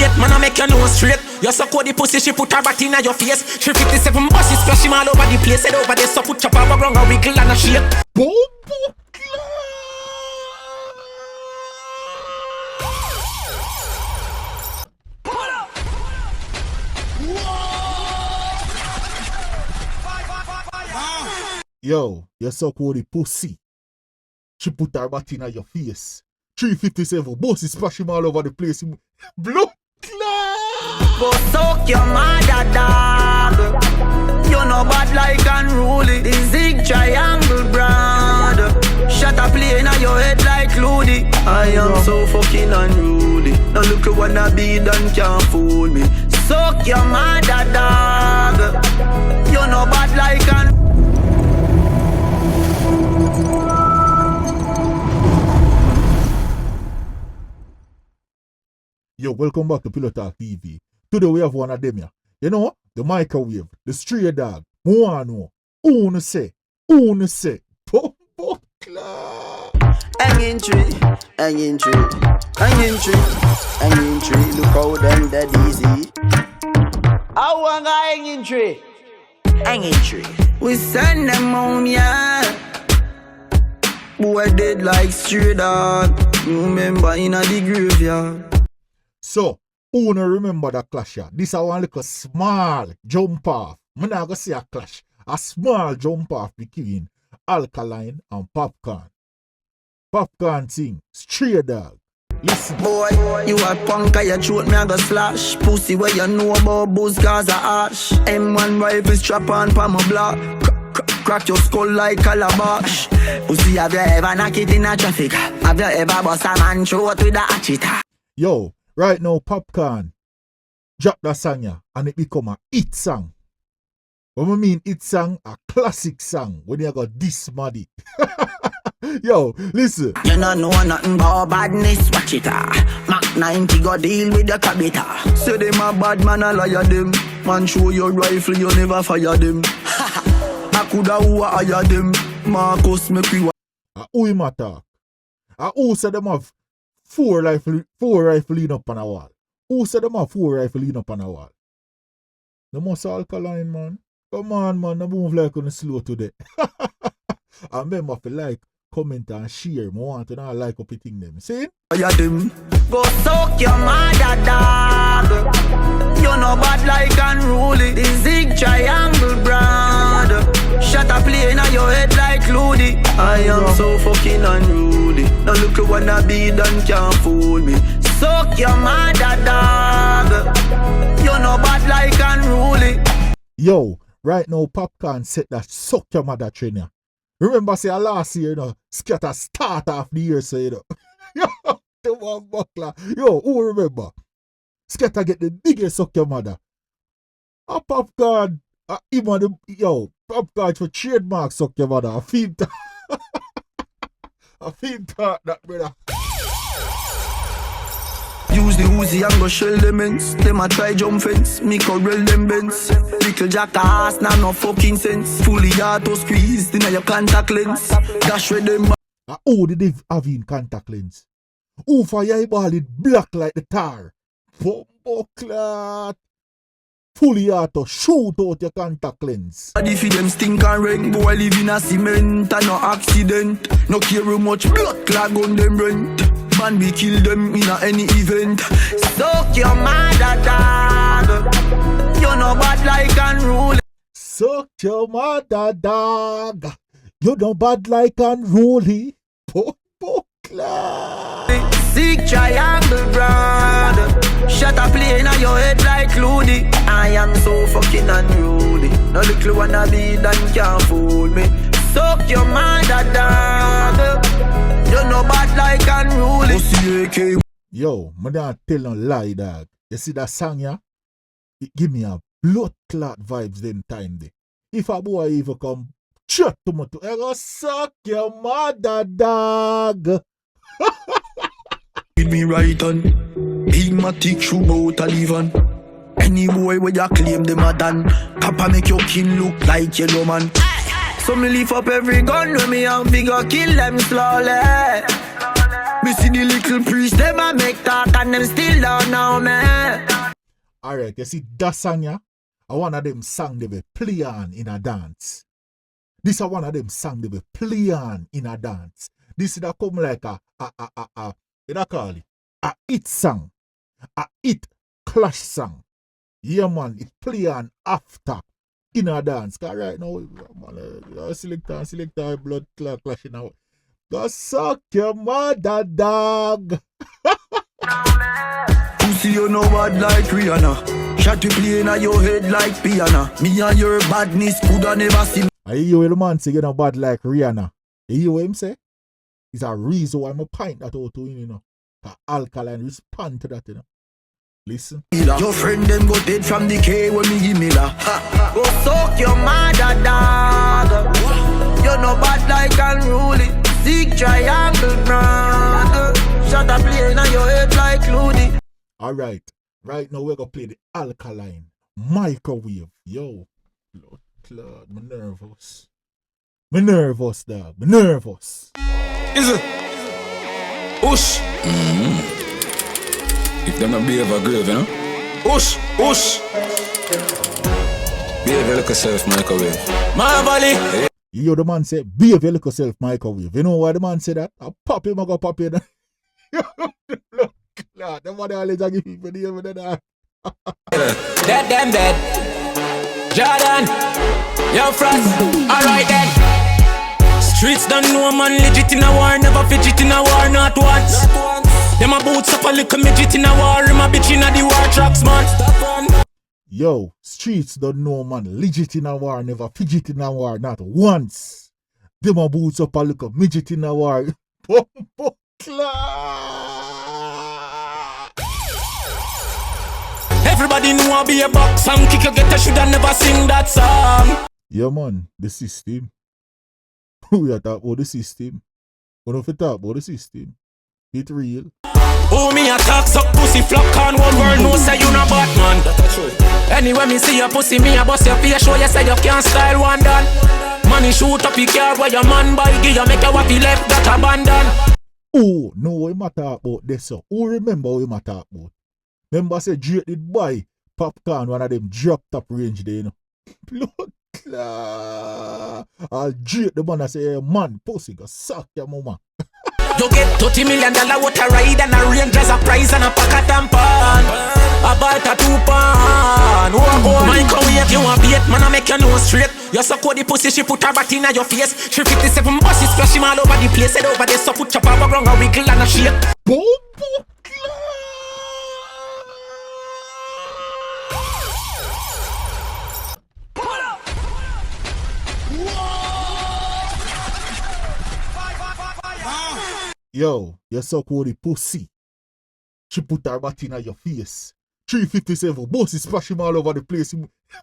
straight, man I make your nose straight. You suck out the pussy, she put her back in your face. 357 buses splash him all over the place. Head over there, so put your power wrong, a wiggle and a shake. Boom. Yo, you suck out the pussy. She put her back in your face. 357 buses splash him all over the place. Blood clot. Go suck your mother, dog. You know bad like unruly. The zig triangle brand. Shut up play in your head like Ludi. I am so fucking unruly. Now look who wanna be done can't fool me. Suck your mother, dog. You know bad like Yo, welcome back to Pillow Talk TV. Today we have one of them here. You know, the microwave, the stray dog. Who wanna say? Pop clock. hanging tree. Look how them dead easy. I want a hanging tree. We send them home, yeah. Boy dead like stray dog. Remember in a the graveyard. So, who no remember that clash here? This is one little small jump off. I'm not going to say a clash. A small jump off between Alkaline and Popcaan. Popcaan sing, Stray Dog. Listen. Boy, you a punk and your throat me a go slash. Pussy where you know about booze cause a ash. M1 rifle strap on pa my block. Crack your skull like calabash. Pussy have you ever knock it in a traffic? Have you ever bust a man throat with a hatchet? Yo, right now Popcaan drop that song here and it become a hit song. When I mean hit song, a classic song when you got this muddy. Yo, listen. You don't know nothing about badness, watch it. Mac 90 go deal with the cabita. Say them a bad man, I liar them. Man show your rifle, you never fire them. I coulda who hire them. Marcus make we Who him attack? Who said them have four rifle lean up on a wall? Who said them have 4 rifle lean up on a wall? The most Alkaline, man. Come on, man. The move like on the slow today. I remember if you like, comment and share. I want to know like up thing them. See? them. Go suck your mother, dog. You know bad like unruly. The zig triangle brand. Shut up play in your head like Ludi. I am so fucking unruly. Now look who wanna be done can't fool me. Suck your mother, dog. You know bad like unruly. Yo, right now Popcaan set that suck your mother trainer. Remember say last year, you know, scatter start off the year, so you know. Yo, the one buckler. Yo, who remember? Scatter get the biggest suck your mother. Popcaan, Popcaan for trademark suck your mother. I feel that, brother. Use the Uzi and go shell them ends. Them a try jump fence, me corral them bends. Little jackass, nah no fucking sense. Fully auto squeezed in your contact lens. Dash with them. Who did they have in contact lens? Who for your eyeball it black like the tar? Bumbo clot. Fully auto shoot out your contact lens. If them stink and rain, boy live in a cement and no accident. No care how much blood clog on them rent. Man, we kill them in any event. Suck your mother, dog. You know bad like unruly. Suck your mother, dog. You know bad like unruly. Sick triangle brand. Shut up play in your head like Ludi. I am so fucking unruly. No little wanna be done can't fool me. Suck your mother, dog. You know bad like unruly. Yo, I don't tell no lie, dog. You see that song, yeah? It give me a blood clot vibes them time there. If a boy even come chat to me, I go suck your mother, dog. With me right on. Big matic shoe bout a live on. Any boy where you claim them a done. Papa make your kin look like yellow man. So me lift up every gun with me and figure kill them slowly. Me see the little priest, them a make talk and them still don't know me. Alright, you see that song, yeah? One of them song they be play on in a dance. This is one of them song they be play on in a dance. This is that come like what I call it? A hit song. A hit clash song. Yeah, man, it play on after in a dance. Cause right now, man, select blood clashing out. Go suck your mother, dog. Pussy, you know bad like Rihanna. Shot to play in your head like piano. Me and your badness coulda never seen. I hear what the man say, you know bad like Rihanna. You hear what him say? It's a reason why I'm a pint that out to him, you know. Alkaline respond to that, you know. Listen. Your friend them go dead from the K when me give me la. Go suck your mother, dog. You know bad like unruly. Sick triangle brand. Shut up playing on your head like Looney. Alright. Right now we're gonna play the Alkaline microwave. Yo. Lord, I'm nervous. I'm nervous, dog. I'm nervous. Is it? Ush. If them not behave a grave, you know? Ush. Behave your little self, microwave. My body. You hear the man say, behave your little self, microwave. You know why the man say that? I pop him, I go pop him. Lord, the money always give people the name of that. Dead. Jordan, yo Frost, alright then. Streets don't know man legit in a war, never fidget in a war, not once. Them a boots up a little midget in a war, him a bitch in a the war tracks, man. Yo, streets don't know man legit in a war, never fidget in a war, not once. Them a boots up a little midget in a war. Everybody know I be a box and kick a getter shoulda never sing that song. Yeah man, the system. We are talking about the system. We don't talk about the system. It's real. Oh me attack suck pussy flock on one world no say you not bad man. Anyway me see your pussy me a bust your face show you say you can't style one done. Money shoot up your car where your man buy give you make your waffy left that abandon. Oh no, we might talk about this so. Who remember we might talk about? Remember say Drake did buy Popcaan, one of them drop top range there, you know. Blood clot. I'll Drake the man that say, hey, man, pussy go suck your mama. You get $30 million water ride and a range as a prize and a pack of tampon. About a 2 pound. Oh, microwave, you a bait, man, I make your nose straight. You suck out the pussy, she put her back in your face. 357 buses, splash him all over the place. Head over there, so put your power ground, a wiggle and a shake. Boom, Yo, you suck out the pussy. She put her back in your face. 357 buses splash him all over the place.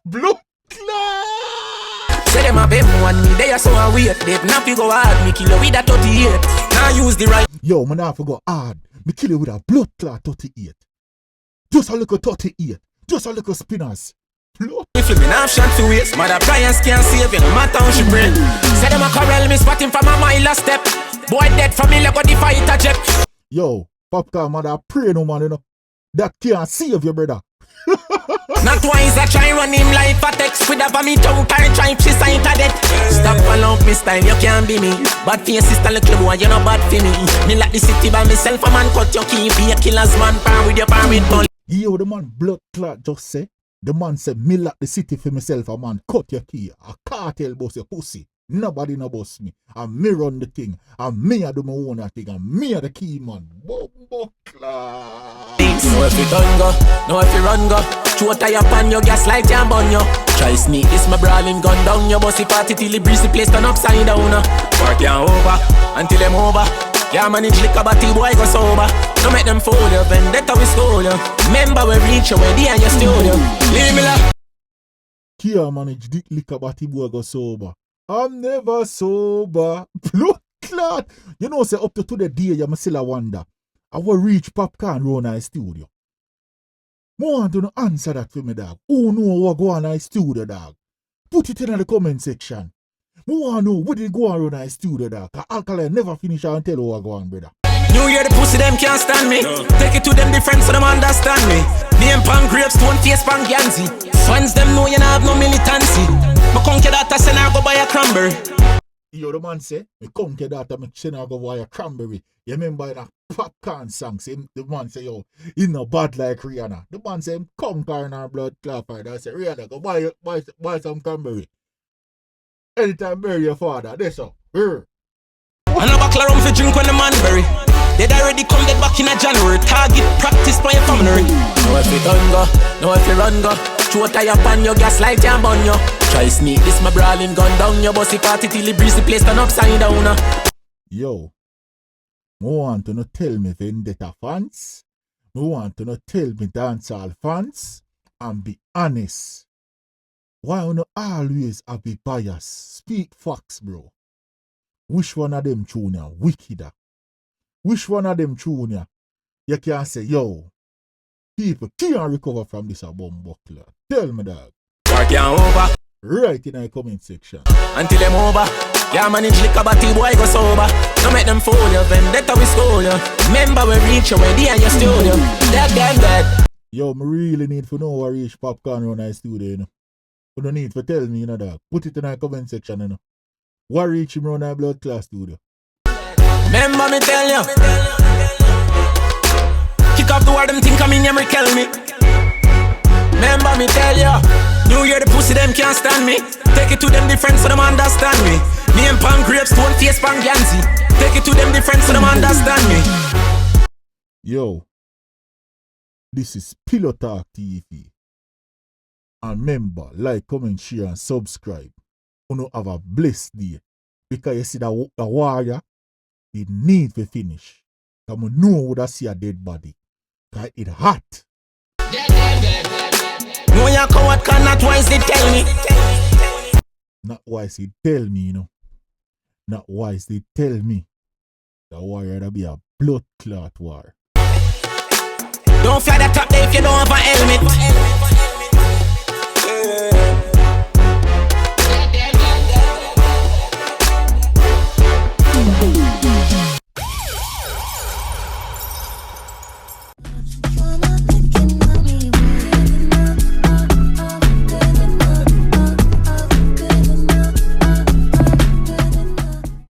Blood clot. Say them a bet one me, they are so a wait. They not go hard, me kill you with a 38. Now use the right. Yo, man, I forgot hard. Me kill you with a blood clot 38. Just a little 38. Just a little spinners. Blood. If you been option to waste, mother Brian's can't save you, no matter how she bring. Say them a corral me spot him from a mile step. Boy dead for me like what the fighter jet. Yo, Popcaan, mother, pray no man, you know. That can't save your brother. Not twice I try run him like a text with a vomit out and try she sign to death. Stop along me style, you can't be me. Bad for your sister, little boy, you not bad for me. Me like the city by myself, a man cut your key. Be a killer's man, pan with your pan with ball. Yo, the man blood clot just say. The man said, me like the city for myself, a man cut your key. A cartel boss your pussy. Nobody no boss me. And me run the thing. And me I do my own thing. And me are the key man. Bumbo clot. No if you done go, no if you run go. Shoot tie up on your gas like jam on you. Try sneak this my brawling gun down your bossy party till the breeze the place turn upside down. Work you over until them over. Can't manage liquor but the boy go sober. Don't make them fool you, vendetta we stole you. Remember we reach you where they and your studio. Leave me la. Can't manage the liquor but the boy go sober. I'm never sober. Blood clot. You know say up to the day you still a wonder. I will reach Popcaan round our studio. I want to answer that for me, dog. Who know what go on our studio, dog? Put it in the comment section. I want to know what did go on around our studio, dog. Cause Alkaline never finish and tell what go on, brother. New New Year the pussy them can't stand me. Take it to them different so them understand me. Name pan grapes, stone face pan Ganzi. Fans them know you not have no militancy. Me conquer that I say I go buy a cranberry. Yo, the man say, me conquer that I make sure I go buy a cranberry. You remember in a Popcaan song, say, the man say, yo, he no bad like Rihanna. The man say, conquer in our blood clot fight. I say, Rihanna, go buy some cranberry. Anytime bury your father, that's all. And a buckle around for drink when the man bury. They'd already come dead back in a January. Target practice by your family. Know if you done go, know if you run go. Throw a tie up on your gas light and burn you. Try sneak this my brawling gun down your bossy party till it breeze the place turn upside down. Yo, I want to not tell me Vendetta fans. I want to not tell me Dancehall fans. And be honest. Why you not always have be biased? Speak facts, bro. Which one of them tune ya wickeder? Which one of them tune ya you can say, yo, people can't recover from this bomb buckler? Tell me that. Popcaan over. Right in the comment section. Until them over. Yeah, manage liquor but the boy go sober. Don't make them fool you, Vendetta we school you. Remember we reach you when they in your studio. Dead. Yo, me really need to know where reach Popcaan around the studio, you know. You don't need to tell me, you know, that. Put it in the comment section, you know. What reach him around the blood class studio? Remember me tell you. Kick off the word them think I'm in your kill me. Remember me tell you. New Year the pussy them can't stand me. Take it to them different so them understand me. Name pan grapes, stone face pan Ganzi. Take it to them different so them understand me. Yo, this is Pillow Talk TV. And remember, like, comment, share, and subscribe. You know, have a blessed day. Because you see the warrior, it need to finish. Because I know would I see a dead body. Because it hot. No, you coward cannot wisely tell me. Not wisely tell me, you know. Not wisely tell me. The warrior will be a blood clot war. Don't fly the top there if you don't have a helmet.